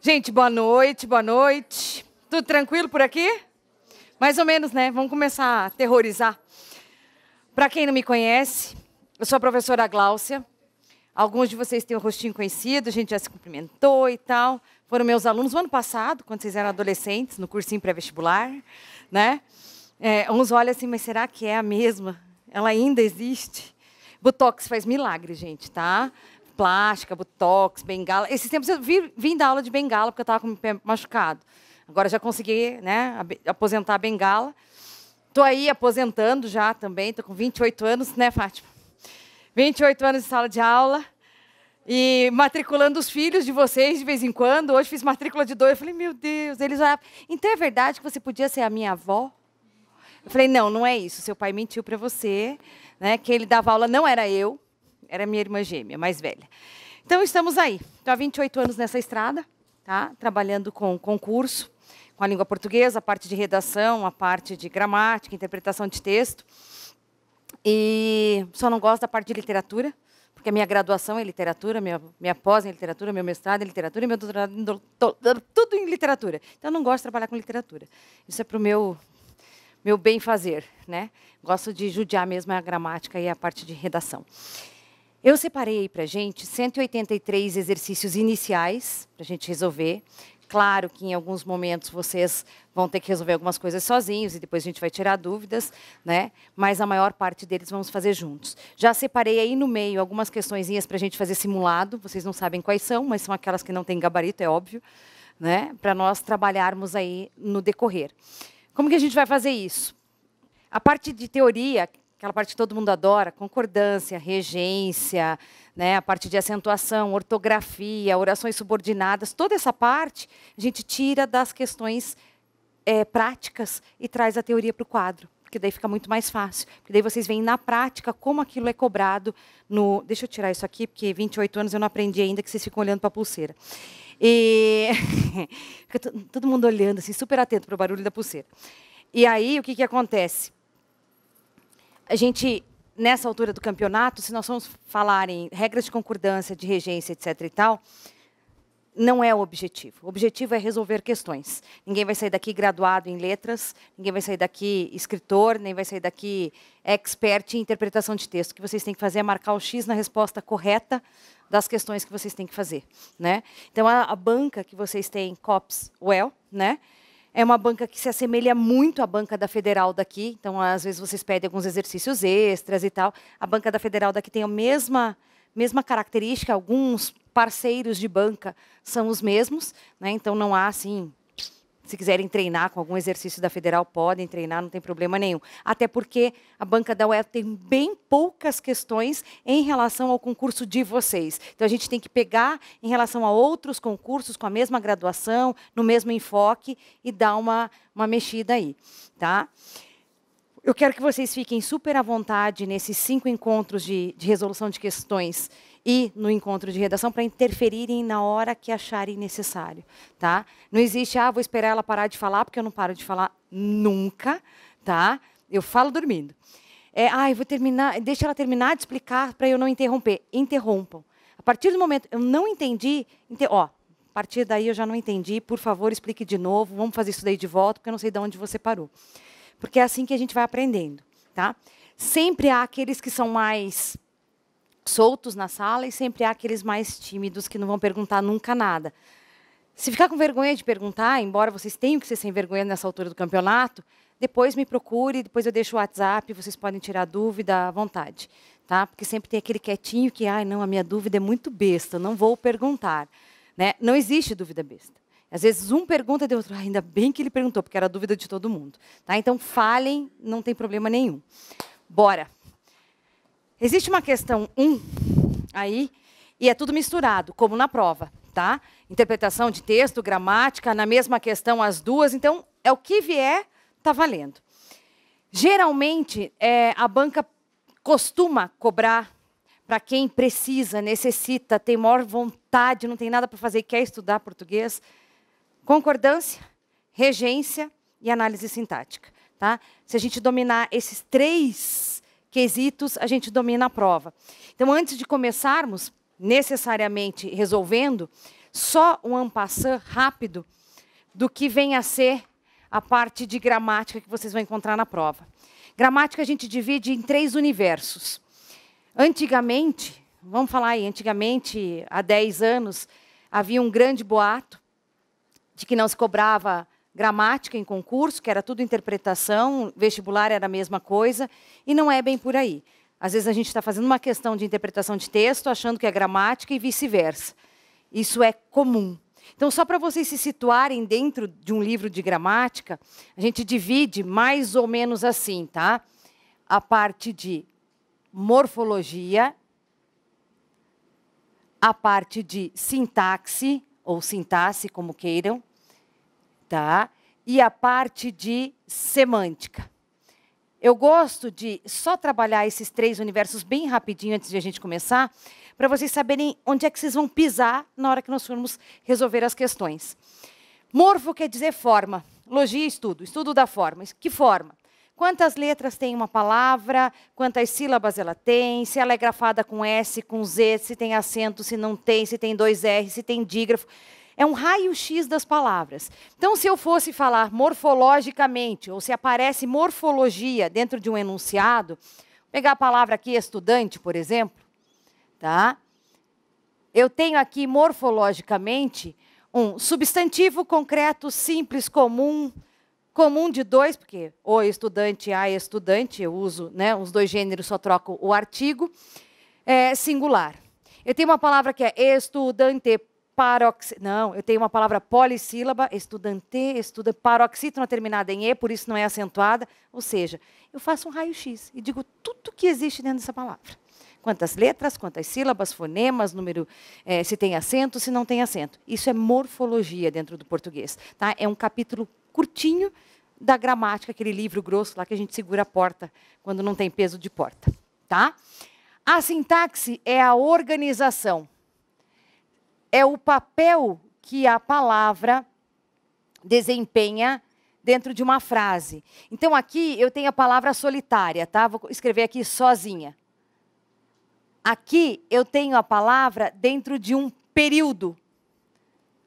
Gente, boa noite, boa noite. Tudo tranquilo por aqui? Mais ou menos, né? Vamos começar a aterrorizar. Para quem não me conhece, eu sou a professora Gláucia. Alguns de vocês têm o rostinho conhecido, a gente já se cumprimentou e tal. Foram meus alunos no ano passado, quando vocês eram adolescentes, no cursinho pré-vestibular, né? Uns olham assim, mas será que é a mesma? Ela ainda existe? Botox faz milagre, gente, tá? Plástica, botox, bengala. Esses tempos eu vim dar aula de bengala, porque eu estava com o pé machucado. Agora já consegui, né, aposentar a bengala. Estou aí aposentando já também, estou com 28 anos, né, Fátima? 28 anos em sala de aula. E matriculando os filhos de vocês de vez em quando. Hoje fiz matrícula de 2. Eu falei, meu Deus, eles olhavam. Então é verdade que você podia ser a minha avó? Eu falei, não, não é isso. Seu pai mentiu para você, né? Quem ele dava aula não era eu, era minha irmã gêmea, mais velha. Então, estamos aí. Estou há 28 anos nessa estrada, tá? Trabalhando com concurso, com a língua portuguesa, a parte de redação, a parte de gramática, interpretação de texto. E só não gosto da parte de literatura, porque a minha graduação é literatura, minha pós em literatura, meu mestrado em literatura e meu doutorado tudo em literatura. Então, eu não gosto de trabalhar com literatura. Isso é para o meu bem fazer, né? Gosto de judiar mesmo a gramática e a parte de redação. Eu separei para a gente 183 exercícios iniciais para a gente resolver. Claro que em alguns momentos vocês vão ter que resolver algumas coisas sozinhos e depois a gente vai tirar dúvidas, né? Mas a maior parte deles vamos fazer juntos. Já separei aí no meio algumas questõezinhas para a gente fazer simulado. Vocês não sabem quais são, mas são aquelas que não têm gabarito, é óbvio, né? Para nós trabalharmos aí no decorrer. Como que a gente vai fazer isso? A parte de teoria, aquela parte que todo mundo adora, concordância, regência, né, a parte de acentuação, ortografia, orações subordinadas, toda essa parte a gente tira das questões práticas e traz a teoria para o quadro, porque daí fica muito mais fácil. Porque daí vocês veem na prática como aquilo é cobrado no... Deixa eu tirar isso aqui, porque 28 anos eu não aprendi ainda, que vocês ficam olhando para a pulseira. E fica todo mundo olhando, assim, super atento para o barulho da pulseira. E aí, o que acontece? A gente, nessa altura do campeonato, se nós formos falar em regras de concordância, de regência, etc. e tal, não é o objetivo. O objetivo é resolver questões. Ninguém vai sair daqui graduado em letras, ninguém vai sair daqui escritor, nem vai sair daqui expert em interpretação de texto. O que vocês têm que fazer é marcar o X na resposta correta das questões que vocês têm que fazer, né? Então, a banca que vocês têm, COPS, UEL, né? É uma banca que se assemelha muito à banca da Federal daqui. Então, às vezes, vocês pedem alguns exercícios extras e tal. A banca da Federal daqui tem a mesma característica. Alguns parceiros de banca são os mesmos, né? Então, não há, assim... Se quiserem treinar com algum exercício da Federal, podem treinar, não tem problema nenhum. Até porque a banca da UEL tem bem poucas questões em relação ao concurso de vocês. Então, a gente tem que pegar em relação a outros concursos com a mesma graduação, no mesmo enfoque, e dar uma mexida aí. Tá? Eu quero que vocês fiquem super à vontade nesses 5 encontros de resolução de questões e no encontro de redação para interferirem na hora que acharem necessário. Tá? Não existe, vou esperar ela parar de falar, porque eu não paro de falar nunca. Tá? Eu falo dormindo. Eu vou terminar, deixa ela terminar de explicar para eu não interromper. Interrompam. A partir do momento eu não entendi, a partir daí eu já não entendi, por favor, explique de novo, vamos fazer isso daí de volta, porque eu não sei de onde você parou. Porque é assim que a gente vai aprendendo. Tá? Sempre há aqueles que são mais soltos na sala e sempre há aqueles mais tímidos que não vão perguntar nunca nada. Se ficar com vergonha de perguntar, embora vocês tenham que ser sem vergonha nessa altura do campeonato, depois me procure, depois eu deixo o WhatsApp, vocês podem tirar dúvida à vontade. Tá? Porque sempre tem aquele quietinho que, não, a minha dúvida é muito besta, não vou perguntar. Né? Não existe dúvida besta. Às vezes um pergunta e o outro, ainda bem que ele perguntou, porque era a dúvida de todo mundo. Tá? Então, falem, não tem problema nenhum. Bora. Existe uma questão 1 aí, e é tudo misturado, como na prova. Tá? Interpretação de texto, gramática, na mesma questão as duas. Então, é o que vier, está valendo. Geralmente, a banca costuma cobrar para quem precisa, necessita, tem maior vontade, não tem nada para fazer e quer estudar português, concordância, regência e análise sintática. Tá? Se a gente dominar esses 3 quesitos, a gente domina a prova. Então, antes de começarmos, necessariamente resolvendo, só um en passant rápido do que vem a ser a parte de gramática que vocês vão encontrar na prova. Gramática a gente divide em 3 universos. Antigamente, vamos falar aí, antigamente, há 10 anos, havia um grande boato de que não se cobrava gramática em concurso, que era tudo interpretação, vestibular era a mesma coisa, e não é bem por aí. Às vezes a gente está fazendo uma questão de interpretação de texto, achando que é gramática e vice-versa. Isso é comum. Então, só para vocês se situarem dentro de um livro de gramática, a gente divide mais ou menos assim, tá? A parte de morfologia, a parte de sintaxe, ou sintaxe, como queiram, tá? E a parte de semântica. Eu gosto de só trabalhar esses 3 universos bem rapidinho antes de a gente começar, para vocês saberem onde é que vocês vão pisar na hora que nós formos resolver as questões. Morfo quer dizer forma. Logia, estudo da forma. Que forma? Quantas letras tem uma palavra, quantas sílabas ela tem, se ela é grafada com S, com Z, se tem acento, se não tem, se tem 2 R, se tem dígrafo. É um raio-x das palavras. Então, se eu fosse falar morfologicamente, ou se aparece morfologia dentro de um enunciado, vou pegar a palavra aqui, estudante, por exemplo, tá? Eu tenho aqui, morfologicamente, um substantivo concreto, simples, comum de 2, porque o estudante, a estudante, eu uso, né, os 2 gêneros, só troco o artigo, singular. Eu tenho uma palavra que é estudante, não, eu tenho uma palavra polissílaba, estudante, paroxítona terminada em E, por isso não é acentuada, ou seja, eu faço um raio-x e digo tudo que existe dentro dessa palavra. Quantas letras, quantas sílabas, fonemas, número, se tem acento, se não tem acento. Isso é morfologia dentro do português. Tá? É um capítulo curtinho da gramática, aquele livro grosso lá que a gente segura a porta quando não tem peso de porta. Tá? A sintaxe é a organização. É o papel que a palavra desempenha dentro de uma frase. Então, aqui eu tenho a palavra solitária, tá? Vou escrever aqui sozinha. Aqui eu tenho a palavra dentro de um período,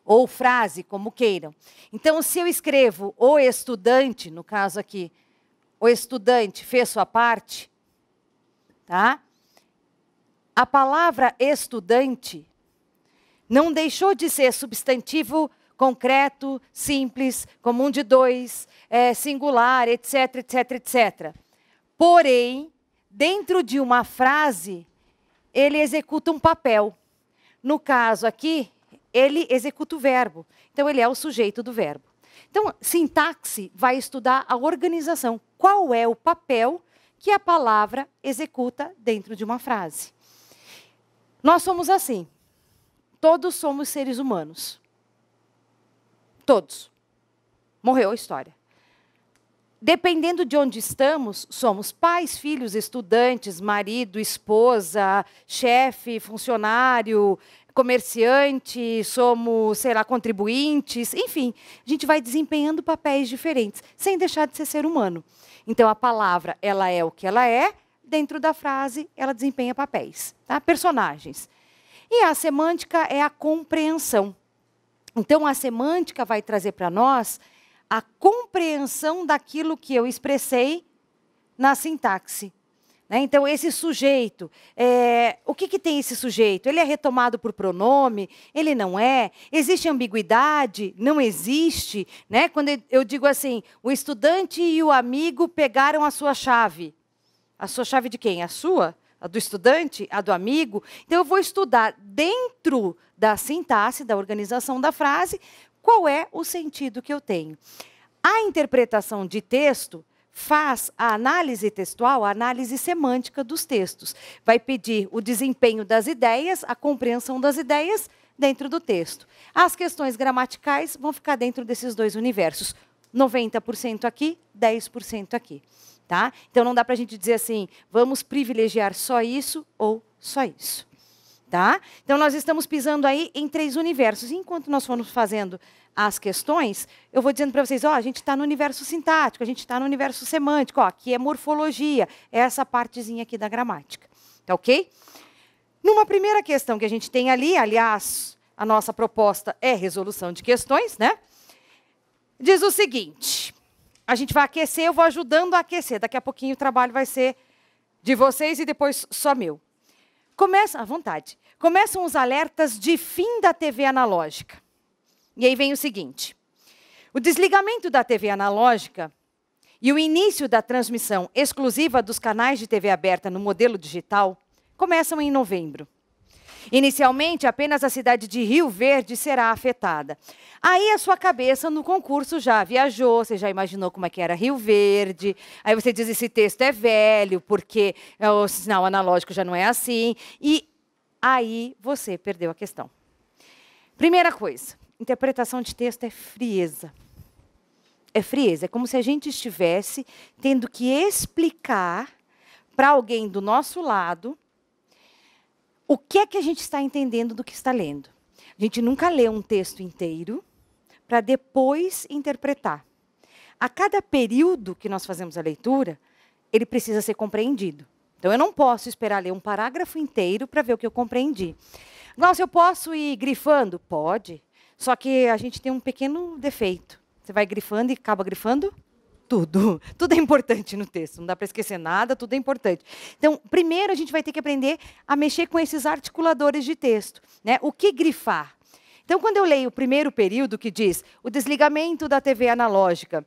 ou frase, como queiram. Então, se eu escrevo o estudante, no caso aqui, o estudante fez sua parte, tá? A palavra estudante não deixou de ser substantivo concreto, simples, comum de 2, singular, etc, etc, etc. Porém, dentro de uma frase, ele executa um papel. No caso aqui, ele executa o verbo. Então, ele é o sujeito do verbo. Então, sintaxe vai estudar a organização. Qual é o papel que a palavra executa dentro de uma frase? Nós somos assim. Todos somos seres humanos. Todos. Morreu a história. Dependendo de onde estamos, somos pais, filhos, estudantes, marido, esposa, chefe, funcionário, comerciante, somos, sei lá, contribuintes, enfim, a gente vai desempenhando papéis diferentes, sem deixar de ser ser humano. Então, a palavra, ela é o que ela é, dentro da frase, ela desempenha papéis, tá? Personagens. E a semântica é a compreensão. Então, a semântica vai trazer para nós a compreensão daquilo que eu expressei na sintaxe. Então, esse sujeito, o que tem esse sujeito? Ele é retomado por pronome? Ele não é? Existe ambiguidade? Não existe? Né? Quando eu digo assim, o estudante e o amigo pegaram a sua chave. A sua chave de quem? A sua? A do estudante? A do amigo? Então, eu vou estudar dentro da sintaxe, da organização da frase, qual é o sentido que eu tenho. A interpretação de texto faz a análise textual, a análise semântica dos textos. Vai pedir o desempenho das ideias, a compreensão das ideias dentro do texto. As questões gramaticais vão ficar dentro desses 2 universos. 90% aqui, 10% aqui. Tá? Então, não dá para a gente dizer assim, vamos privilegiar só isso ou só isso. Tá? Então, nós estamos pisando aí em 3 universos. E enquanto nós formos fazendo as questões, eu vou dizendo para vocês, ó, a gente está no universo sintático, a gente está no universo semântico, ó, aqui é morfologia, é essa partezinha aqui da gramática. Tá ok? Numa primeira questão que a gente tem ali, aliás, a nossa proposta é resolução de questões, né? Diz o seguinte, a gente vai aquecer, eu vou ajudando a aquecer. Daqui a pouquinho o trabalho vai ser de vocês e depois só meu. Começa, à vontade. Começam os alertas de fim da TV analógica. E aí vem o seguinte. O desligamento da TV analógica e o início da transmissão exclusiva dos canais de TV aberta no modelo digital começam em novembro. Inicialmente, apenas a cidade de Rio Verde será afetada. Aí a sua cabeça no concurso já viajou, você já imaginou como é que era Rio Verde. Aí você diz, esse texto é velho, porque o sinal analógico já não é assim. E aí você perdeu a questão. Primeira coisa, interpretação de texto é frieza. É frieza, é como se a gente estivesse tendo que explicar para alguém do nosso lado o que é que a gente está entendendo do que está lendo. A gente nunca lê um texto inteiro para depois interpretar. A cada período que nós fazemos a leitura, ele precisa ser compreendido. Então, eu não posso esperar ler um parágrafo inteiro para ver o que eu compreendi. Glaucia, eu posso ir grifando? Pode. Só que a gente tem um pequeno defeito. Você vai grifando e acaba grifando tudo. Tudo é importante no texto. Não dá para esquecer nada, tudo é importante. Então, primeiro a gente vai ter que aprender a mexer com esses articuladores de texto, né? O que grifar? Então, quando eu leio o primeiro período que diz o desligamento da TV analógica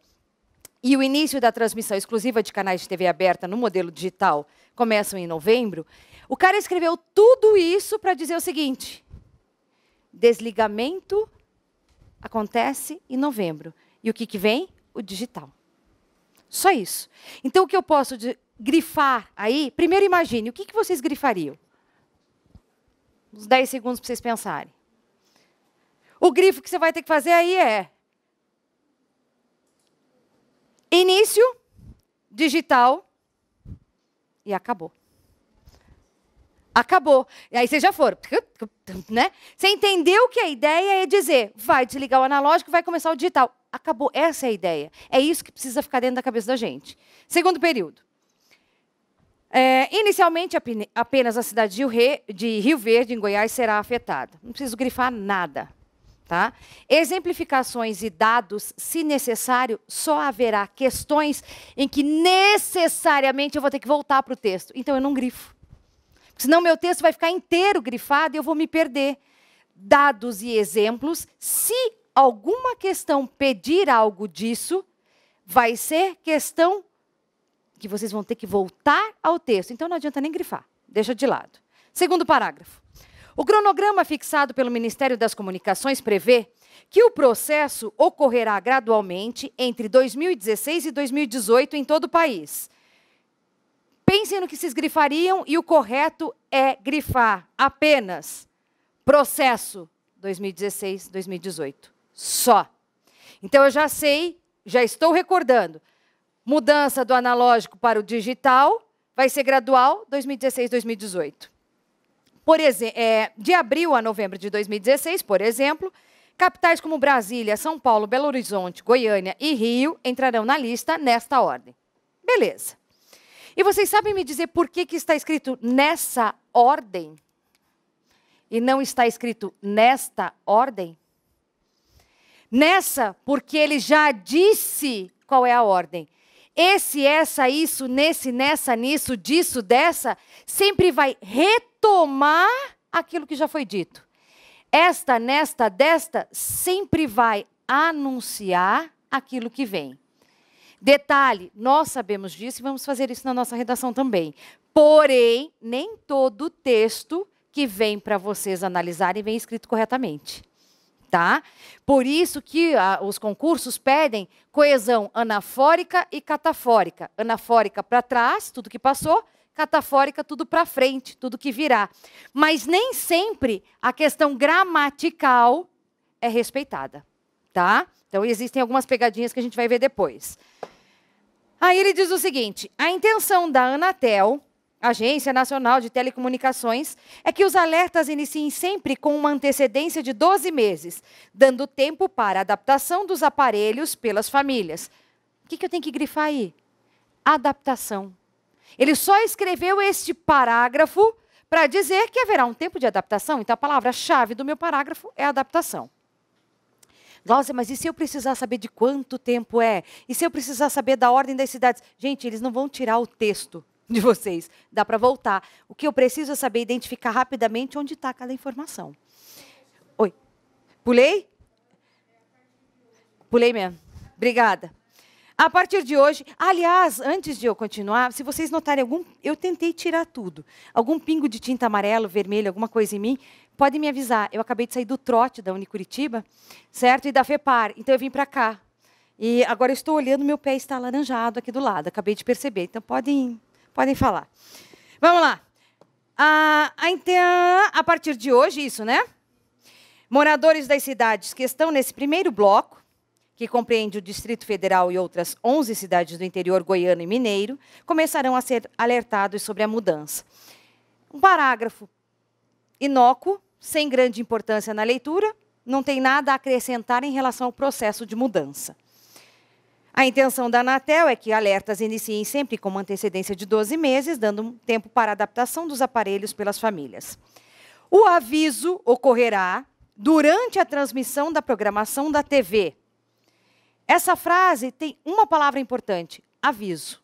e o início da transmissão exclusiva de canais de TV aberta no modelo digital começam em novembro, o cara escreveu tudo isso para dizer o seguinte: desligamento acontece em novembro. E o que vem? O digital. Só isso. Então, o que eu posso grifar aí? Primeiro, imagine, o que vocês grifariam? Uns 10 segundos para vocês pensarem. O grifo que você vai ter que fazer aí é início, digital e acabou. Acabou. E aí vocês já foram, né? Você entendeu que a ideia é dizer, vai desligar o analógico, vai começar o digital. Acabou. Essa é a ideia. É isso que precisa ficar dentro da cabeça da gente. Segundo período. Inicialmente, apenas a cidade de Rio Verde, em Goiás, será afetada. Não preciso grifar nada. Tá? Exemplificações e dados, se necessário, só haverá questões em que necessariamente eu vou ter que voltar para o texto. Então, eu não grifo. Senão, meu texto vai ficar inteiro grifado e eu vou me perder. Dados e exemplos, se alguma questão pedir algo disso, vai ser questão que vocês vão ter que voltar ao texto. Então, não adianta nem grifar. Deixa de lado. Segundo parágrafo. O cronograma fixado pelo Ministério das Comunicações prevê que o processo ocorrerá gradualmente entre 2016 e 2018 em todo o país. Pensem no que vocês grifariam e o correto é grifar apenas processo 2016-2018. Só. Então, eu já sei, já estou recordando. Mudança do analógico para o digital vai ser gradual 2016-2018. Por exemplo, de abril a novembro de 2016, por exemplo, capitais como Brasília, São Paulo, Belo Horizonte, Goiânia e Rio entrarão na lista nesta ordem. Beleza. E vocês sabem me dizer por que está escrito nessa ordem e não está escrito nesta ordem? Nessa, porque ele já disse qual é a ordem. Esse, essa, isso, nesse, nessa, nisso, disso, dessa, sempre vai retomar aquilo que já foi dito. Esta, nesta, desta, sempre vai anunciar aquilo que vem. Detalhe, nós sabemos disso e vamos fazer isso na nossa redação também. Porém, nem todo texto que vem para vocês analisarem vem escrito corretamente. Tá? Por isso que os concursos pedem coesão anafórica e catafórica. Anafórica para trás, tudo que passou, catafórica, tudo para frente, tudo que virá. Mas nem sempre a questão gramatical é respeitada. Tá? Então, existem algumas pegadinhas que a gente vai ver depois. Aí ele diz o seguinte, a intenção da Anatel, Agência Nacional de Telecomunicações, é que os alertas iniciem sempre com uma antecedência de 12 meses, dando tempo para a adaptação dos aparelhos pelas famílias. O que eu tenho que grifar aí? Adaptação. Ele só escreveu este parágrafo para dizer que haverá um tempo de adaptação. Então, a palavra-chave do meu parágrafo é adaptação. Glaucia, mas e se eu precisar saber de quanto tempo é? E se eu precisar saber da ordem das cidades? Gente, eles não vão tirar o texto de vocês. Dá para voltar. O que eu preciso é saber identificar rapidamente onde está cada informação. Oi. Pulei? Pulei mesmo. Obrigada. A partir de hoje, aliás, antes de eu continuar, se vocês notarem eu tentei tirar tudo. Algum pingo de tinta amarelo, vermelho, alguma coisa em mim, pode me avisar. Eu acabei de sair do trote da Unicuritiba, certo? E da FEPAR. Então eu vim para cá. E agora eu estou olhando, meu pé está alaranjado aqui do lado. Acabei de perceber. Então podem falar. Vamos lá. A partir de hoje, isso, né? Moradores das cidades que estão nesse primeiro bloco, que compreende o Distrito Federal e outras 11 cidades do interior goiano e mineiro, começarão a ser alertados sobre a mudança. Um parágrafo inócuo, sem grande importância na leitura, não tem nada a acrescentar em relação ao processo de mudança. A intenção da Anatel é que alertas iniciem sempre com uma antecedência de 12 meses, dando um tempo para a adaptação dos aparelhos pelas famílias. O aviso ocorrerá durante a transmissão da programação da TV. Essa frase tem uma palavra importante, aviso.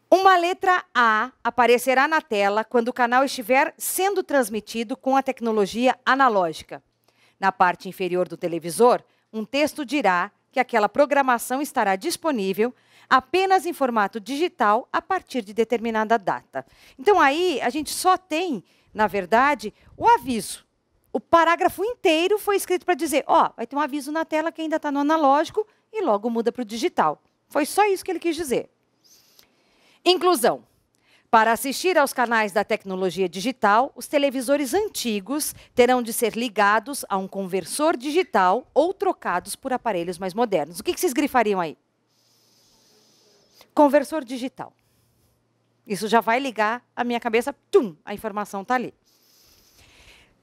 Uma letra A aparecerá na tela quando o canal estiver sendo transmitido com a tecnologia analógica. Na parte inferior do televisor, um texto dirá que aquela programação estará disponível apenas em formato digital a partir de determinada data. Então, aí, a gente só tem, na verdade, o aviso. O parágrafo inteiro foi escrito para dizer, vai ter um aviso na tela que ainda está no analógico e logo muda para o digital. Foi só isso que ele quis dizer. Inclusão. Para assistir aos canais da tecnologia digital, os televisores antigos terão de ser ligados a um conversor digital ou trocados por aparelhos mais modernos. O que vocês grifariam aí? Conversor digital. Isso já vai ligar a minha cabeça, a informação está ali.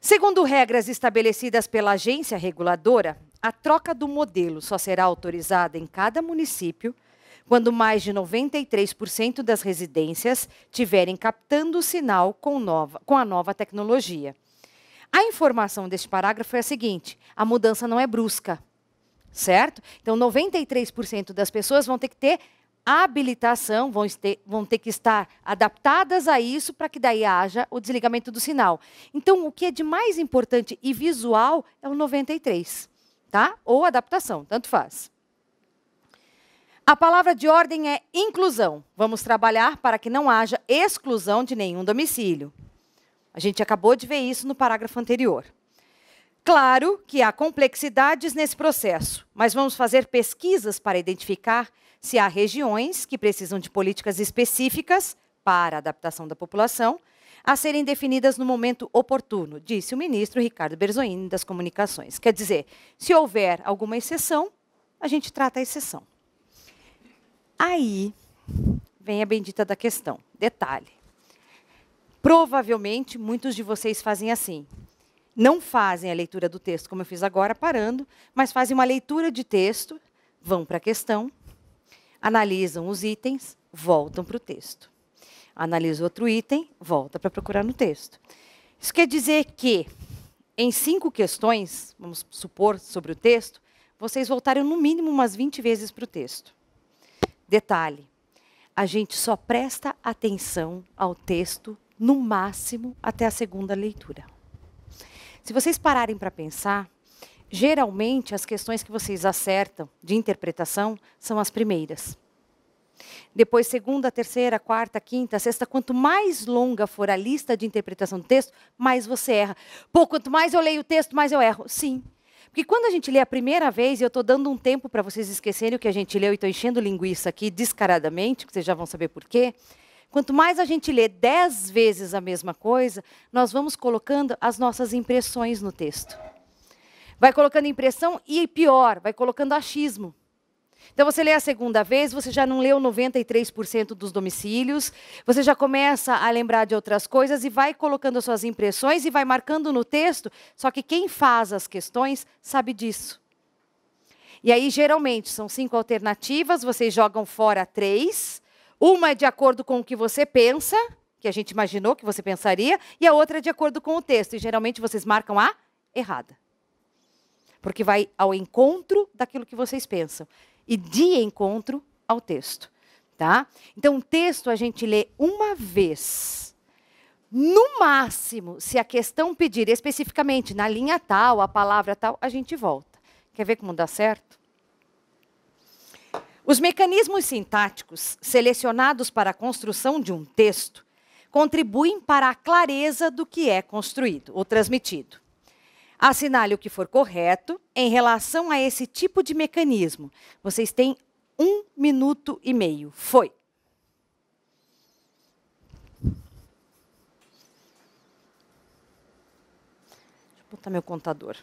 Segundo regras estabelecidas pela agência reguladora, a troca do modelo só será autorizada em cada município quando mais de 93% das residências tiverem captando o sinal com a nova tecnologia. A informação deste parágrafo é a seguinte, a mudança não é brusca, certo? Então, 93% das pessoas vão ter que ter habilitação, vão ter que estar adaptadas a isso para que daí haja o desligamento do sinal. Então, o que é de mais importante e visual é o 93, tá? Ou adaptação, tanto faz. A palavra de ordem é inclusão. Vamos trabalhar para que não haja exclusão de nenhum domicílio. A gente acabou de ver isso no parágrafo anterior. Claro que há complexidades nesse processo, mas vamos fazer pesquisas para identificar se há regiões que precisam de políticas específicas para a adaptação da população a serem definidas no momento oportuno, disse o ministro Ricardo Berzoini das Comunicações. Quer dizer, se houver alguma exceção, a gente trata a exceção. Aí vem a bendita da questão. Detalhe. Provavelmente, muitos de vocês fazem assim. Não fazem a leitura do texto, como eu fiz agora, parando, mas fazem uma leitura de texto, vão para a questão, analisam os itens, voltam para o texto. Analisa outro item, volta para procurar no texto. Isso quer dizer que, em 5 questões, vamos supor, sobre o texto, vocês voltaram no mínimo umas 20 vezes para o texto. Detalhe, a gente só presta atenção ao texto, no máximo, até a segunda leitura. Se vocês pararem para pensar, geralmente as questões que vocês acertam de interpretação são as primeiras. Depois, segunda, terceira, quarta, quinta, sexta, quanto mais longa for a lista de interpretação do texto, mais você erra. Pô, quanto mais eu leio o texto, mais eu erro. Sim. Porque quando a gente lê a primeira vez, e eu estou dando um tempo para vocês esquecerem o que a gente leu, e estou enchendo linguiça aqui descaradamente, que vocês já vão saber por quê. Quanto mais a gente lê 10 vezes a mesma coisa, nós vamos colocando as nossas impressões no texto. Vai colocando impressão e, pior, vai colocando achismo. Então, você lê a segunda vez, você já não leu 93% dos domicílios, você já começa a lembrar de outras coisas e vai colocando as suas impressões e vai marcando no texto, só que quem faz as questões sabe disso. E aí, geralmente, são 5 alternativas, vocês jogam fora 3, uma é de acordo com o que você pensa, que a gente imaginou que você pensaria, e a outra é de acordo com o texto. E geralmente vocês marcam a errada. Porque vai ao encontro daquilo que vocês pensam. E de encontro ao texto. Tá? Então, o texto a gente lê uma vez. No máximo, se a questão pedir especificamente na linha tal, a palavra tal, a gente volta. Quer ver como dá certo? Os mecanismos sintáticos selecionados para a construção de um texto contribuem para a clareza do que é construído ou transmitido. Assinale o que for correto em relação a esse tipo de mecanismo. Vocês têm 1 minuto e meio. Foi. Deixa eu botar meu contador.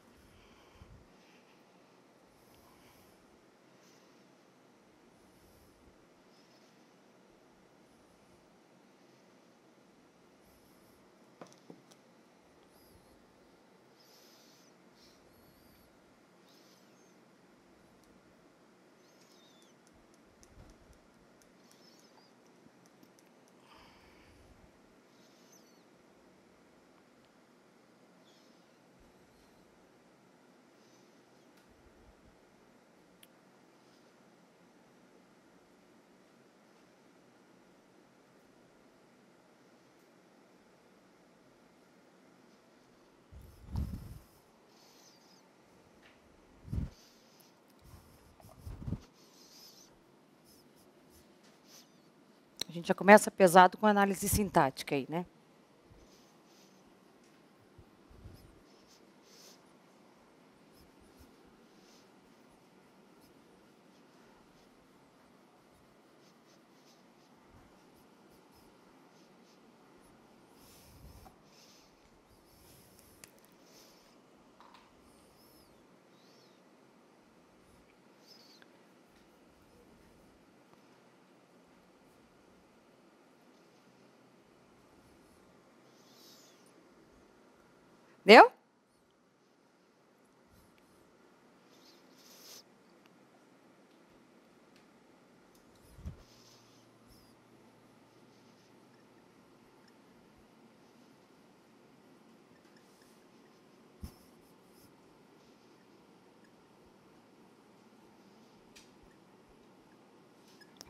A gente já começa pesado com a análise sintática aí, né? Deu?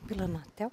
Pela Anatel.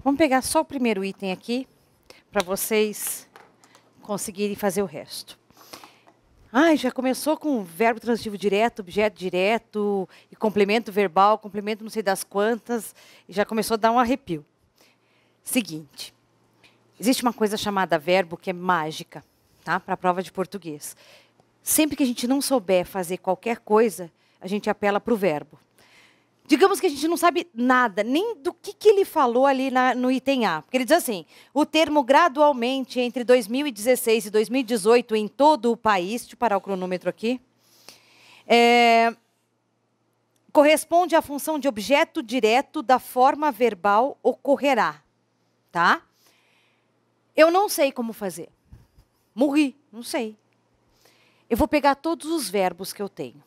Vamos pegar só o primeiro item aqui, para vocês conseguirem fazer o resto. Ai, já começou com verbo transitivo direto, objeto direto, e complemento verbal, complemento não sei das quantas, e já começou a dar um arrepio. Seguinte, existe uma coisa chamada verbo que é mágica, tá? Para a prova de português. Sempre que a gente não souber fazer qualquer coisa, a gente apela para o verbo. Digamos que a gente não sabe nada, nem do que ele falou ali no item A. Porque ele diz assim, o termo gradualmente entre 2016 e 2018 em todo o país, deixa eu parar o cronômetro aqui, corresponde à função de objeto direto da forma verbal ocorrerá. Tá? Eu não sei como fazer. Morri, não sei. Eu vou pegar todos os verbos que eu tenho,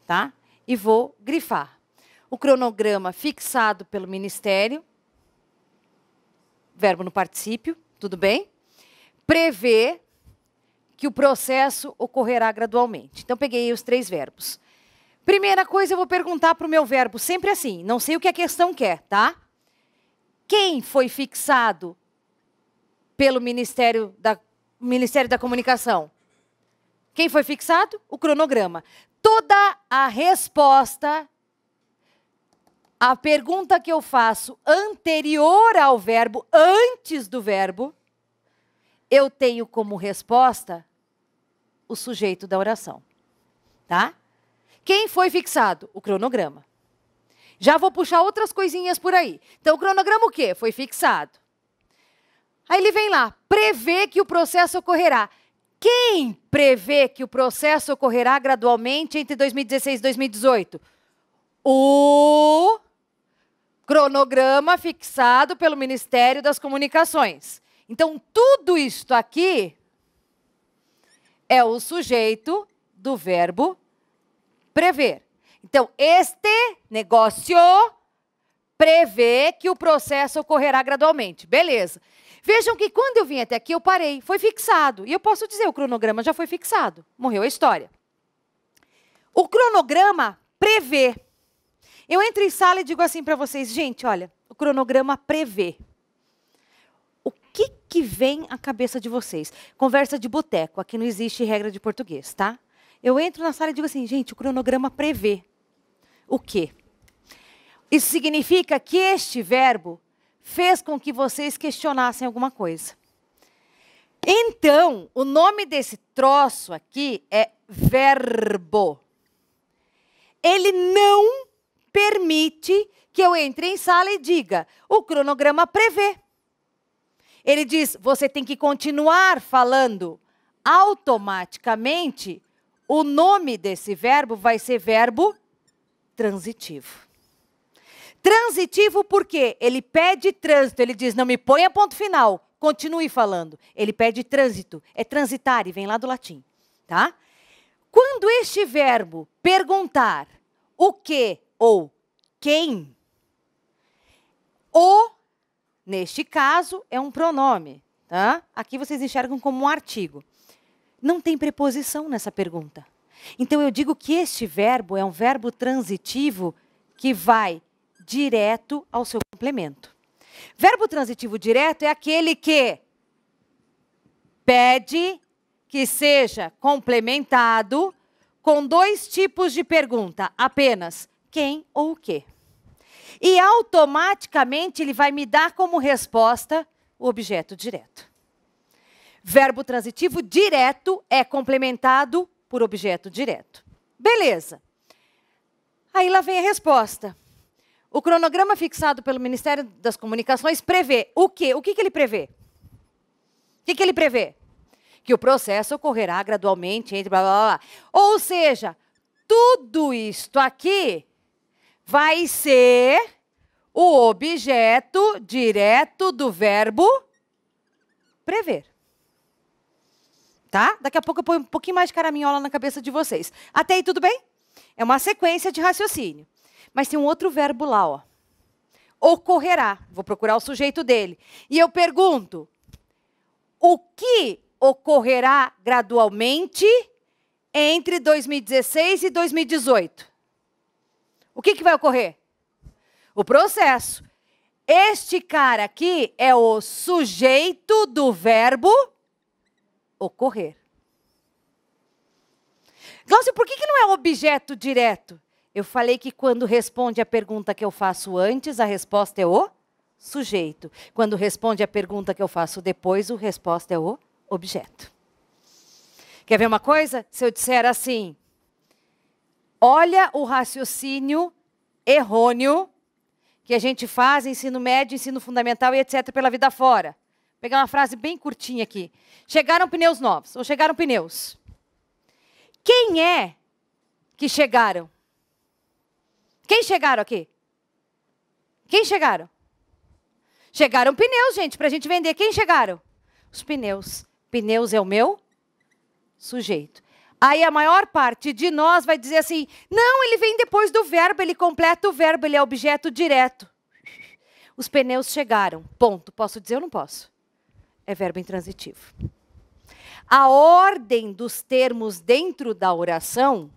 tá? E vou grifar. O cronograma fixado pelo Ministério, verbo no particípio, tudo bem? Prevê que o processo ocorrerá gradualmente. Então, peguei os 3 verbos. Primeira coisa, eu vou perguntar para o meu verbo, sempre assim, não sei o que a questão quer, tá? Quem foi fixado pelo Ministério da Comunicação? Quem foi fixado? O cronograma. Toda a resposta à pergunta que eu faço anterior ao verbo, antes do verbo, eu tenho como resposta o sujeito da oração. Tá? Quem foi fixado? O cronograma. Já vou puxar outras coisinhas por aí. Então, o cronograma o quê? Foi fixado. Aí ele vem lá, prevê que o processo ocorrerá. Quem prevê que o processo ocorrerá gradualmente entre 2016 e 2018? O cronograma fixado pelo Ministério das Comunicações. Então, tudo isto aqui é o sujeito do verbo prever. Então, este negócio prevê que o processo ocorrerá gradualmente. Beleza. Vejam que quando eu vim até aqui, eu parei. Foi fixado. E eu posso dizer, o cronograma já foi fixado. Morreu a história. O cronograma prevê. Eu entro em sala e digo assim para vocês, gente, olha, o cronograma prevê. O que vem à cabeça de vocês? Conversa de boteco, aqui não existe regra de português, tá? Eu entro na sala e digo assim, gente, o cronograma prevê. O quê? Isso significa que este verbo fez com que vocês questionassem alguma coisa. Então, o nome desse troço aqui é verbo. Ele não permite que eu entre em sala e diga, o cronograma prevê. Ele diz, você tem que continuar falando. Automaticamente, o nome desse verbo vai ser verbo transitivo. Transitivo porque ele pede trânsito, ele diz, não me ponha ponto final, continue falando. Ele pede trânsito, é transitar, e vem lá do latim. Tá? Quando este verbo perguntar o que ou quem, o, neste caso, é um pronome. Tá? Aqui vocês enxergam como um artigo. Não tem preposição nessa pergunta. Então, eu digo que este verbo é um verbo transitivo que vai direto ao seu complemento. Verbo transitivo direto é aquele que pede que seja complementado com dois tipos de pergunta, apenas quem ou o quê. E automaticamente ele vai me dar como resposta o objeto direto. Verbo transitivo direto é complementado por objeto direto. Beleza. Aí lá vem a resposta. O cronograma fixado pelo Ministério das Comunicações prevê o quê? O que ele prevê? O que ele prevê? Que o processo ocorrerá gradualmente entre blá, blá, blá. Ou seja, tudo isto aqui vai ser o objeto direto do verbo prever. Tá? Daqui a pouco eu ponho um pouquinho mais de caraminhola na cabeça de vocês. Até aí tudo bem? É uma sequência de raciocínio. Mas tem um outro verbo lá, ó. Ocorrerá. Vou procurar o sujeito dele. E eu pergunto, o que ocorrerá gradualmente entre 2016 e 2018? O que vai ocorrer? O processo. Este cara aqui é o sujeito do verbo ocorrer. Glaucio, por que não é objeto direto? Eu falei que quando responde a pergunta que eu faço antes, a resposta é o sujeito. Quando responde a pergunta que eu faço depois, a resposta é o objeto. Quer ver uma coisa? Se eu disser assim, olha o raciocínio errôneo que a gente faz em ensino médio, ensino fundamental e etc. pela vida fora. Vou pegar uma frase bem curtinha aqui. Chegaram pneus novos, ou chegaram pneus. Quem é que chegaram? Quem chegaram aqui? Quem chegaram? Chegaram pneus, gente, para a gente vender. Quem chegaram? Os pneus. Pneus é o meu sujeito. Aí a maior parte de nós vai dizer assim, não, ele vem depois do verbo, ele completa o verbo, ele é objeto direto. Os pneus chegaram, ponto. Posso dizer ou não posso? É verbo intransitivo. A ordem dos termos dentro da oração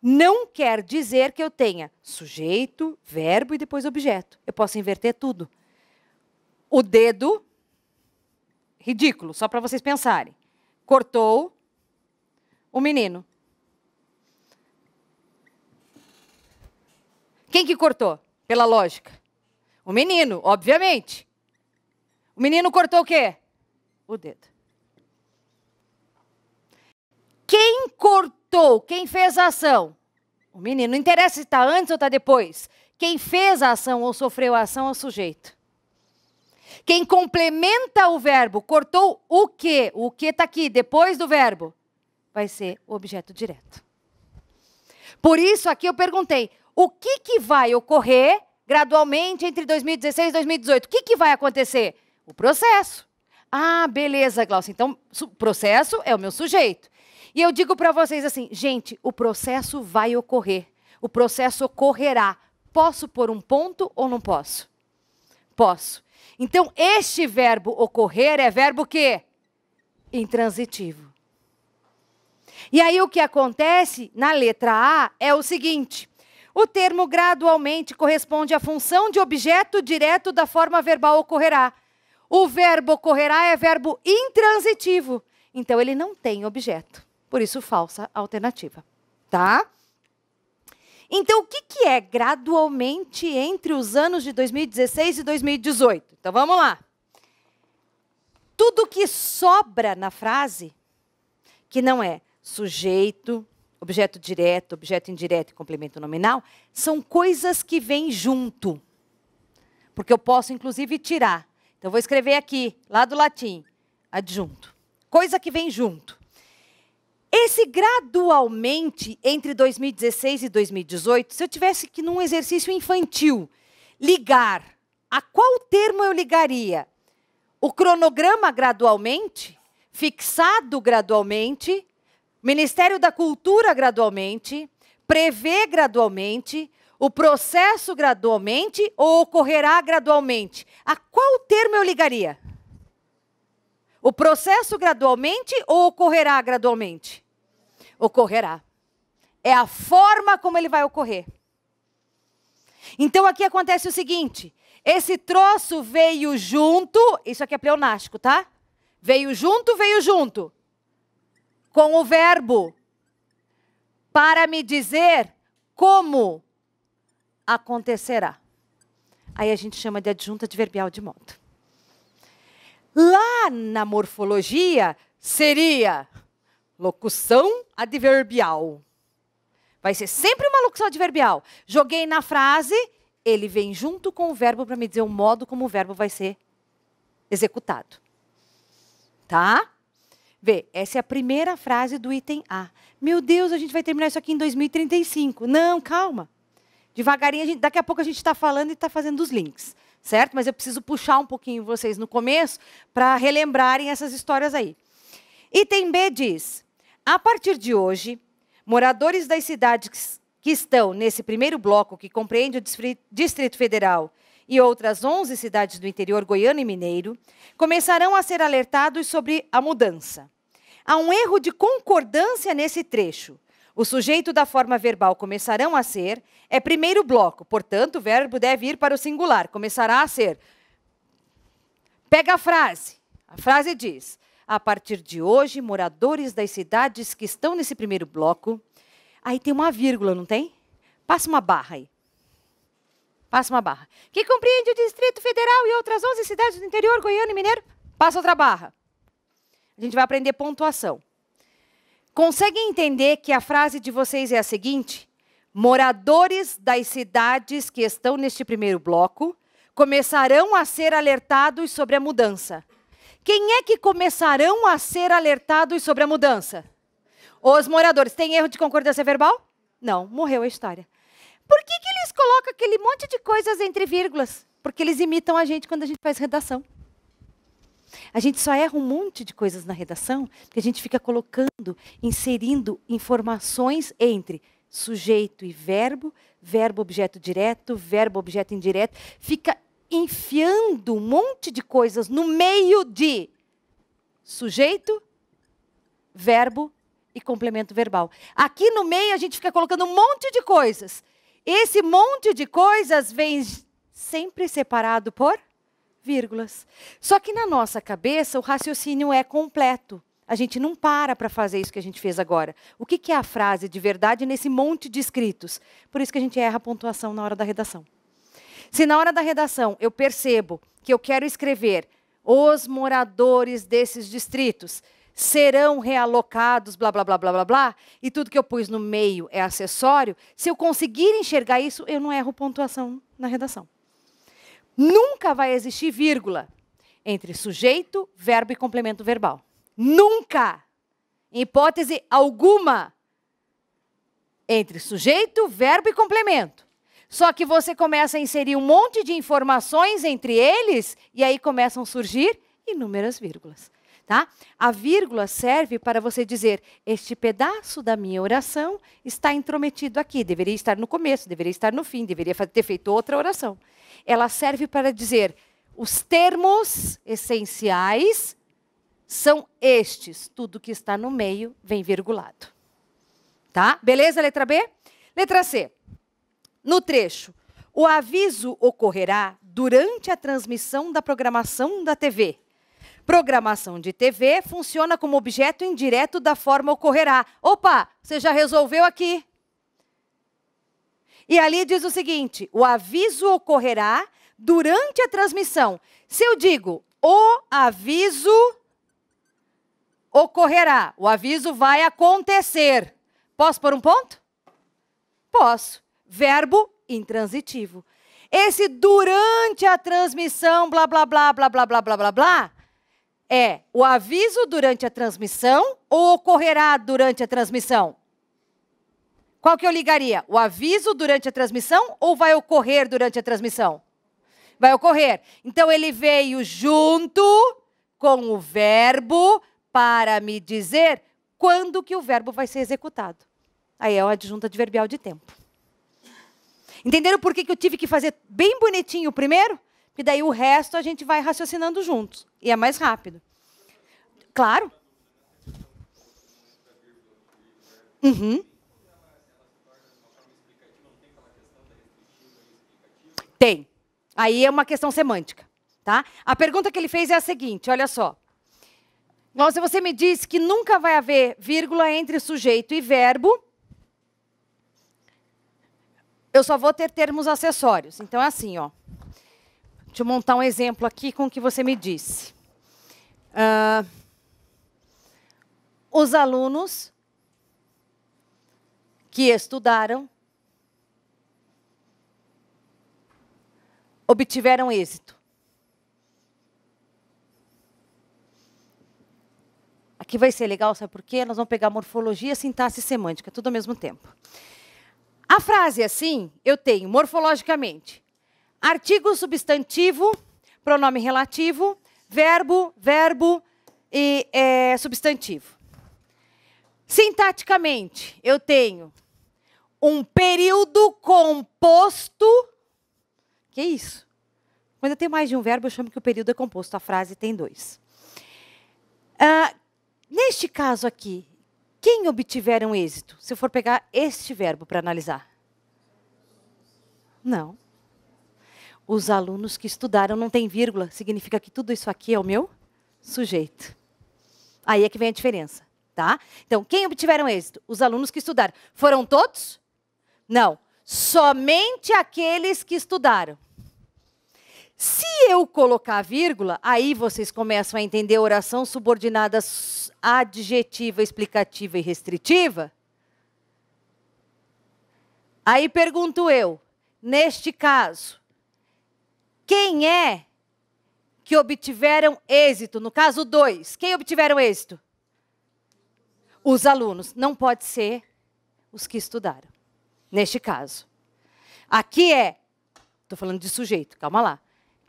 não quer dizer que eu tenha sujeito, verbo e depois objeto. Eu posso inverter tudo. O dedo, ridículo, só para vocês pensarem, cortou o menino. Quem que cortou? Pela lógica. O menino, obviamente. O menino cortou o quê? O dedo. Quem cortou? Quem fez a ação? O menino. Não interessa se está antes ou está depois. Quem fez a ação ou sofreu a ação é o sujeito. Quem complementa o verbo, cortou o quê? O que está aqui, depois do verbo, vai ser o objeto direto. Por isso, aqui eu perguntei, o que vai ocorrer gradualmente entre 2016 e 2018? O que vai acontecer? O processo. Ah, beleza, Glaucia. Então, o processo é o meu sujeito. E eu digo para vocês assim, gente, o processo vai ocorrer. O processo ocorrerá. Posso pôr um ponto ou não posso? Posso. Então, este verbo ocorrer é verbo o quê? Intransitivo. E aí o que acontece na letra A é o seguinte. O termo gradualmente corresponde à função de objeto direto da forma verbal ocorrerá. O verbo ocorrerá é verbo intransitivo. Então, ele não tem objeto. Por isso, falsa alternativa. Tá? Então, o que é gradualmente entre os anos de 2016 e 2018? Então, vamos lá. Tudo que sobra na frase, que não é sujeito, objeto direto, objeto indireto e complemento nominal, são coisas que vêm junto. Porque eu posso, inclusive, tirar. Então, eu vou escrever aqui, lá do latim, adjunto. Coisa que vem junto. Esse gradualmente, entre 2016 e 2018, se eu tivesse que, num exercício infantil, ligar, a qual termo eu ligaria? O cronograma gradualmente, fixado gradualmente, Ministério da Cultura gradualmente, prevê gradualmente, o processo gradualmente ou ocorrerá gradualmente? A qual termo eu ligaria? O processo gradualmente ou ocorrerá gradualmente? Ocorrerá. É a forma como ele vai ocorrer. Então, aqui acontece o seguinte. Esse troço veio junto. Isso aqui é pleonástico, tá? Veio junto. Com o verbo. Para me dizer como acontecerá. Aí a gente chama de adjunta adverbial de modo. Lá na morfologia, seria locução adverbial. Vai ser sempre uma locução adverbial. Joguei na frase, ele vem junto com o verbo para me dizer o modo como o verbo vai ser executado. Tá? Vê, essa é a primeira frase do item A. Meu Deus, a gente vai terminar isso aqui em 2035. Não, calma. Devagarinho, daqui a pouco a gente está falando e está fazendo os links. Certo? Mas eu preciso puxar um pouquinho vocês no começo para relembrarem essas histórias aí. Item B diz, a partir de hoje, moradores das cidades que estão nesse primeiro bloco, que compreende o Distrito Federal e outras 11 cidades do interior goiano e mineiro, começarão a ser alertados sobre a mudança. Há um erro de concordância nesse trecho. O sujeito da forma verbal começarão a ser é primeiro bloco, portanto, o verbo deve ir para o singular, começará a ser. Pega a frase diz, a partir de hoje, moradores das cidades que estão nesse primeiro bloco, aí tem uma vírgula, não tem? Passa uma barra aí. Passa uma barra. Que compreende o Distrito Federal e outras 11 cidades do interior, goiano e mineiro, passa outra barra. A gente vai aprender pontuação. Conseguem entender que a frase de vocês é a seguinte? Moradores das cidades que estão neste primeiro bloco começarão a ser alertados sobre a mudança. Quem é que começarão a ser alertados sobre a mudança? Os moradores. Tem erro de concordância verbal? Não, morreu a história. Por que eles colocam aquele monte de coisas entre vírgulas? Porque eles imitam a gente quando a gente faz redação. A gente só erra um monte de coisas na redação, porque a gente fica colocando, inserindo informações entre sujeito e verbo, verbo, objeto direto, verbo, objeto indireto. Fica enfiando um monte de coisas no meio de sujeito, verbo e complemento verbal. Aqui no meio a gente fica colocando um monte de coisas. Esse monte de coisas vem sempre separado por vírgulas. Só que na nossa cabeça o raciocínio é completo. a gente não para fazer isso que a gente fez agora. O que é a frase de verdade nesse monte de escritos? Por isso que a gente erra a pontuação na hora da redação. Se na hora da redação eu percebo que eu quero escrever os moradores desses distritos serão realocados, blá, blá, blá, blá, blá, blá, e tudo que eu pus no meio é acessório, se eu conseguir enxergar isso, eu não erro pontuação na redação. Nunca vai existir vírgula entre sujeito, verbo e complemento verbal. Nunca! Em hipótese alguma. Entre sujeito, verbo e complemento. Só que você começa a inserir um monte de informações entre eles, e aí começam a surgir inúmeras vírgulas. Tá? A vírgula serve para você dizer, este pedaço da minha oração está intrometido aqui, deveria estar no começo, deveria estar no fim, deveria ter feito outra oração. Ela serve para dizer, os termos essenciais são estes, tudo que está no meio vem virgulado. Tá? Beleza, letra B? Letra C. No trecho, o aviso ocorrerá durante a transmissão da programação da TV. Programação de TV funciona como objeto indireto da forma ocorrerá. Opa, você já resolveu aqui. E ali diz o seguinte, o aviso ocorrerá durante a transmissão. Se eu digo, o aviso ocorrerá, o aviso vai acontecer. Posso pôr um ponto? Posso. Verbo intransitivo. Esse durante a transmissão, blá, blá, blá, blá, blá, blá, blá, blá, blá, é o aviso durante a transmissão ou ocorrerá durante a transmissão? Qual que eu ligaria? O aviso durante a transmissão ou vai ocorrer durante a transmissão? Vai ocorrer. Então, ele veio junto com o verbo para me dizer quando que o verbo vai ser executado. Aí é uma adjunta adverbial de tempo. Entenderam por que eu tive que fazer bem bonitinho o primeiro? Porque daí o resto a gente vai raciocinando juntos. E é mais rápido. Claro. Uhum. Tem. Aí é uma questão semântica. Tá? A pergunta que ele fez é a seguinte, olha só. Se você me diz que nunca vai haver vírgula entre sujeito e verbo, eu só vou ter termos acessórios. Então, é assim, ó. Deixa eu montar um exemplo aqui com o que você me disse. Os alunos que estudaram obtiveram êxito. Aqui vai ser legal, sabe por quê? Nós vamos pegar morfologia, sintaxe e semântica, tudo ao mesmo tempo. A frase assim, eu tenho morfologicamente artigo, substantivo, pronome relativo, verbo, verbo e substantivo. Sintaticamente, eu tenho um período composto. Que isso? Quando eu tenho mais de um verbo, eu chamo que o período é composto. A frase tem dois. Neste caso aqui, quem obtiveram êxito? Se eu for pegar este verbo para analisar. Não. Os alunos que estudaram não tem vírgula. Significa que tudo isso aqui é o meu sujeito. Aí é que vem a diferença. Tá? Então, quem obtiveram êxito? Os alunos que estudaram. Foram todos? Não. Somente aqueles que estudaram. Se eu colocar vírgula, aí vocês começam a entender oração subordinada adjetiva, explicativa e restritiva. Aí pergunto eu, neste caso, quem é que obtiveram êxito? No caso 2, quem obtiveram êxito? Os alunos. Não pode ser os que estudaram, neste caso. Aqui estou falando de sujeito, calma lá.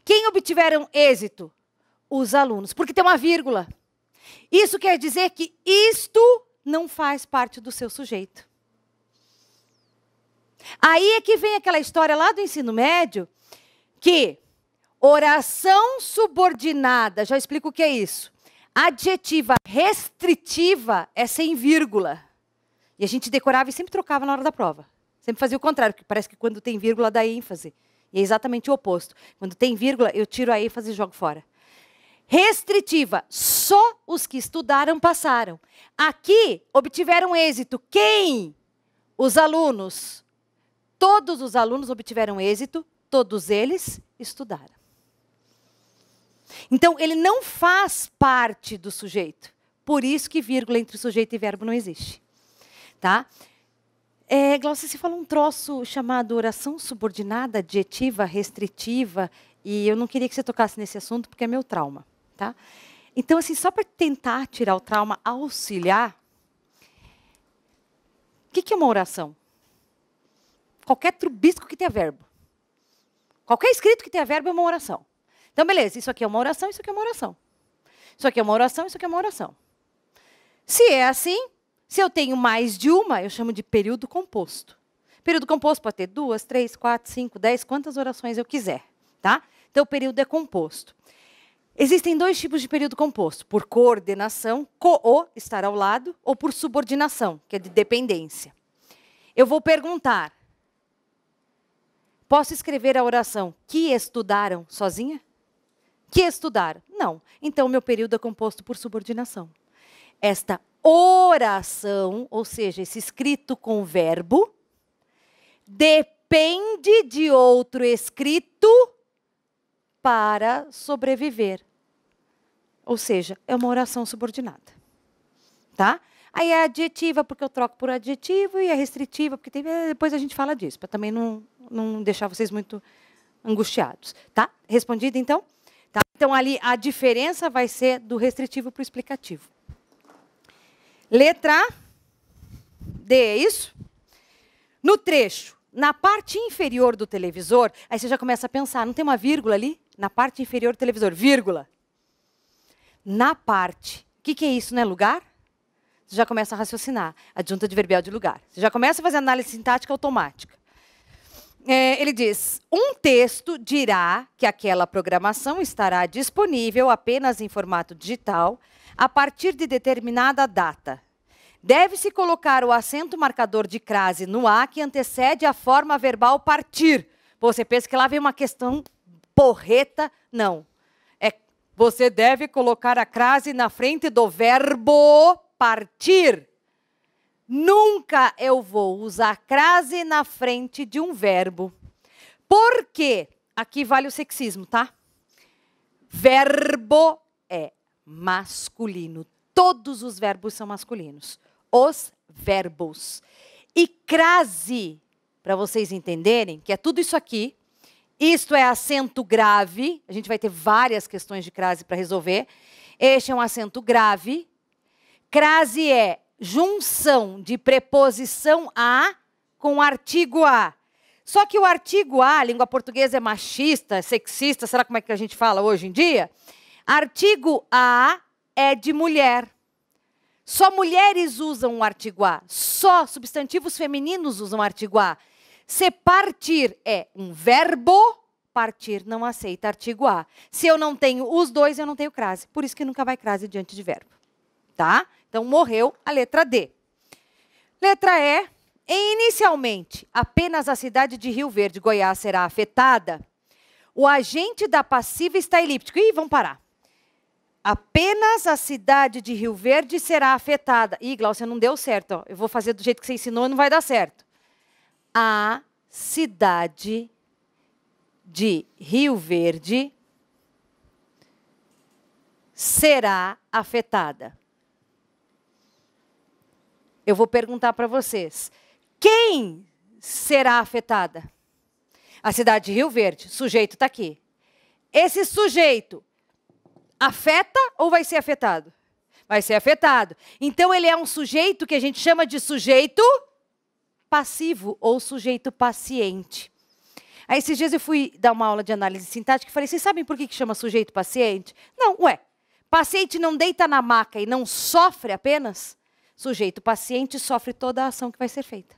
Quem obtiveram êxito? Os alunos, porque tem uma vírgula. Isso quer dizer que isto não faz parte do seu sujeito. Aí é que vem aquela história lá do ensino médio, que oração subordinada, já explico o que é isso. Adjetiva restritiva é sem vírgula. E a gente decorava e sempre trocava na hora da prova. Sempre fazia o contrário, porque parece que quando tem vírgula dá ênfase. E é exatamente o oposto. Quando tem vírgula, eu tiro a ênfase e jogo fora. Restritiva, só os que estudaram passaram. Aqui, obtiveram êxito. Quem? Os alunos. Todos os alunos obtiveram êxito, todos eles estudaram. Então, ele não faz parte do sujeito. Por isso que vírgula entre sujeito e verbo não existe. Tá? Glaucia, você falou um troço chamado oração subordinada, adjetiva, restritiva, e eu não queria que você tocasse nesse assunto, porque é meu trauma. Tá? Então, assim, só para tentar tirar o trauma auxiliar, o que é uma oração? Qualquer trubisco que tenha verbo. Qualquer escrito que tenha verbo é uma oração. Então, beleza, isso aqui é uma oração, isso aqui é uma oração. Isso aqui é uma oração, isso aqui é uma oração. Se é assim, se eu tenho mais de uma, eu chamo de período composto. Período composto pode ter 2, 3, 4, 5, 10, quantas orações eu quiser. Tá? Então, o período é composto. Existem dois tipos de período composto. Por coordenação, estar ao lado, ou por subordinação, que é de dependência. Eu vou perguntar. Posso escrever a oração que estudaram sozinha? Que estudaram? Não. Então, meu período é composto por subordinação. Esta oração, ou seja, esse escrito com verbo, depende de outro escrito para sobreviver. Ou seja, é uma oração subordinada. Tá? Aí é adjetiva, porque eu troco por adjetivo, e é restritiva, porque tem... depois a gente fala disso, para também não deixar vocês muito angustiados. Tá? Respondido, então? Tá? Então, ali, a diferença vai ser do restritivo para o explicativo. Letra D, é isso? No trecho, na parte inferior do televisor, aí você já começa a pensar, não tem uma vírgula ali? Na parte inferior do televisor, vírgula. Na parte, o que é isso, né? Lugar? Você já começa a raciocinar. Adjunta adverbial de lugar. Você já começa a fazer análise sintática automática. Ele diz, um texto dirá que aquela programação estará disponível apenas em formato digital a partir de determinada data. Deve-se colocar o acento marcador de crase no A que antecede a forma verbal partir. Pô, você pensa que lá vem uma questão porreta? Não. Você deve colocar a crase na frente do verbo partir. Nunca eu vou usar crase na frente de um verbo. Por quê? Aqui vale o sexismo, tá? Verbo é masculino. Todos os verbos são masculinos. Os verbos. E crase, para vocês entenderem, que é tudo isso aqui. Isto é acento grave. A gente vai ter várias questões de crase para resolver. Este é um acento grave. Crase é junção de preposição a com artigo a. Só que o artigo a, a língua portuguesa é machista, sexista, será como é que a gente fala hoje em dia? Artigo a é de mulher. Só mulheres usam o artigo a. Só substantivos femininos usam o artigo a. Se partir é um verbo, partir não aceita artigo a. Se eu não tenho os dois, eu não tenho crase. Por isso que nunca vai crase diante de verbo. Tá? Então, morreu a letra D. Letra E. Inicialmente, apenas a cidade de Rio Verde, Goiás, será afetada. O agente da passiva está elíptico. Ih, vamos parar. Apenas a cidade de Rio Verde será afetada. Ih, Glaucia, não deu certo. Ó. Eu vou fazer do jeito que você ensinou e não vai dar certo. A cidade de Rio Verde será afetada. Eu vou perguntar para vocês. Quem será afetada? A cidade de Rio Verde. Sujeito está aqui. Esse sujeito afeta ou vai ser afetado? Vai ser afetado. Então, ele é um sujeito que a gente chama de sujeito passivo ou sujeito paciente. Aí, esses dias eu fui dar uma aula de análise sintática e falei, vocês sabem por que chama sujeito paciente? Não, paciente não deita na maca e não sofre apenas? Sujeito paciente sofre toda a ação que vai ser feita.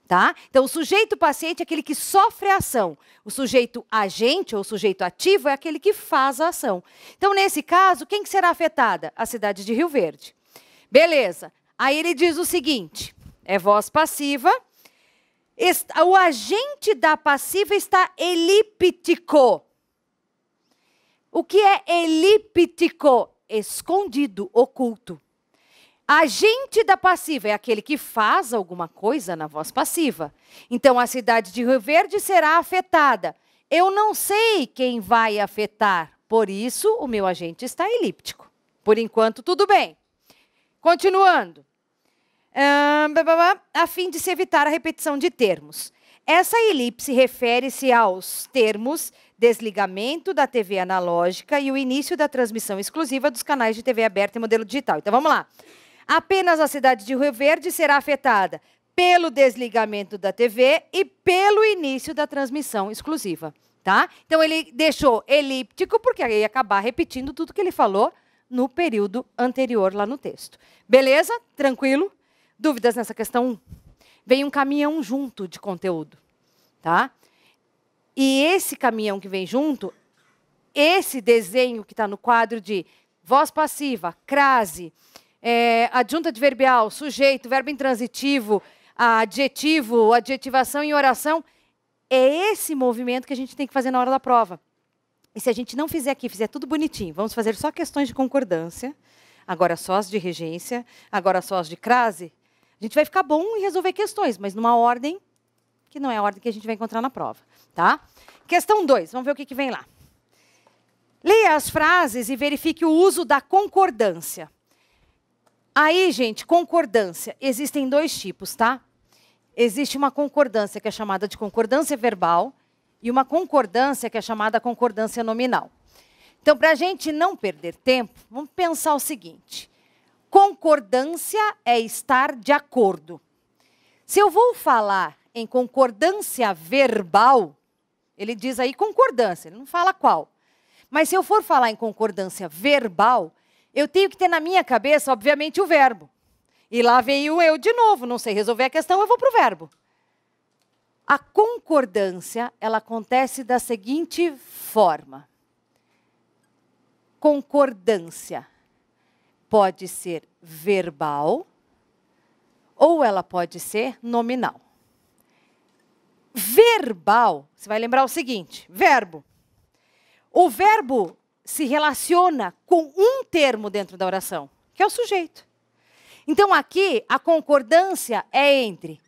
Tá? Então, o sujeito paciente é aquele que sofre a ação. O sujeito agente ou sujeito ativo é aquele que faz a ação. Então, nesse caso, quem que será afetada? A cidade de Rio Verde. Beleza. Aí ele diz o seguinte, é voz passiva. O agente da passiva está elíptico. O que é elíptico? Escondido, oculto. Agente da passiva é aquele que faz alguma coisa na voz passiva. Então, a cidade de Rio Verde será afetada. Eu não sei quem vai afetar, por isso o meu agente está elíptico. Por enquanto, tudo bem. Continuando. A fim de se evitar a repetição de termos. Essa elipse refere-se aos termos desligamento da TV analógica e o início da transmissão exclusiva dos canais de TV aberta e modelo digital. Então, vamos lá. Apenas a cidade de Rio Verde será afetada pelo desligamento da TV e pelo início da transmissão exclusiva. Tá? Então, ele deixou elíptico, porque aí ia acabar repetindo tudo que ele falou no período anterior lá no texto. Beleza? Tranquilo? Dúvidas nessa questão 1? Vem um caminhão junto de conteúdo. Tá? E esse caminhão que vem junto, esse desenho que está no quadro de voz passiva, crase, adjunta adverbial, sujeito, verbo intransitivo, adjetivo, adjetivação em oração, é esse movimento que a gente tem que fazer na hora da prova. E se a gente não fizer aqui, fizer tudo bonitinho, vamos fazer só questões de concordância, agora só as de regência, agora só as de crase, a gente vai ficar bom em resolver questões, mas numa ordem que não é a ordem que a gente vai encontrar na prova. Tá? Questão 2, vamos ver o que vem lá. Leia as frases e verifique o uso da concordância. Aí, gente, concordância. Existem 2 tipos, tá? Existe uma concordância que é chamada de concordância verbal e uma concordância que é chamada concordância nominal. Então, para a gente não perder tempo, vamos pensar o seguinte. Concordância é estar de acordo. Se eu vou falar em concordância verbal, ele diz aí concordância, ele não fala qual. Mas se eu for falar em concordância verbal, eu tenho que ter na minha cabeça, obviamente, o verbo. E lá veio eu de novo, não sei resolver a questão, eu vou para o verbo. A concordância, ela acontece da seguinte forma. Concordância pode ser verbal ou ela pode ser nominal. Verbal, você vai lembrar o seguinte, verbo. O verbo se relaciona com um termo dentro da oração, que é o sujeito. Então, aqui, a concordância é entre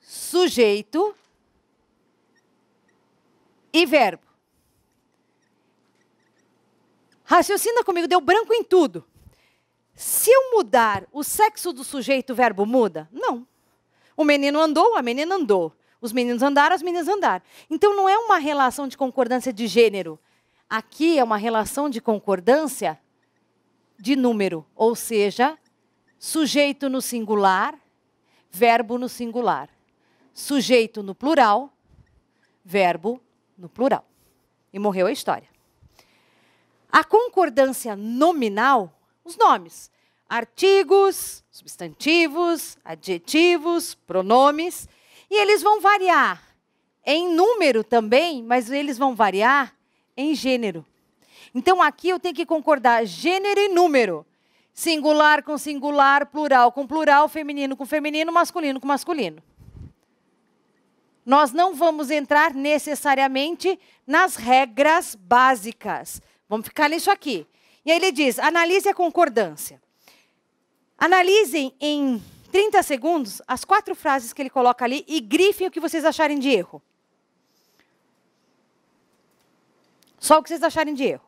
sujeito e verbo. Raciocina comigo, deu branco em tudo. Se eu mudar o sexo do sujeito, o verbo muda? Não. O menino andou, a menina andou. Os meninos andaram, as meninas andaram. Então, não é uma relação de concordância de gênero. Aqui é uma relação de concordância de número, ou seja, sujeito no singular, verbo no singular. Sujeito no plural, verbo no plural. E morreu a história. A concordância nominal, os nomes, artigos, substantivos, adjetivos, pronomes, e eles vão variar em número também, mas eles vão variar em gênero. Então, aqui eu tenho que concordar gênero e número. Singular com singular, plural com plural, feminino com feminino, masculino com masculino. Nós não vamos entrar necessariamente nas regras básicas. Vamos ficar nisso aqui. E aí ele diz, analise a concordância. Analisem em 30 segundos as 4 frases que ele coloca ali e grifem o que vocês acharem de erro. Só o que vocês acharem de erro.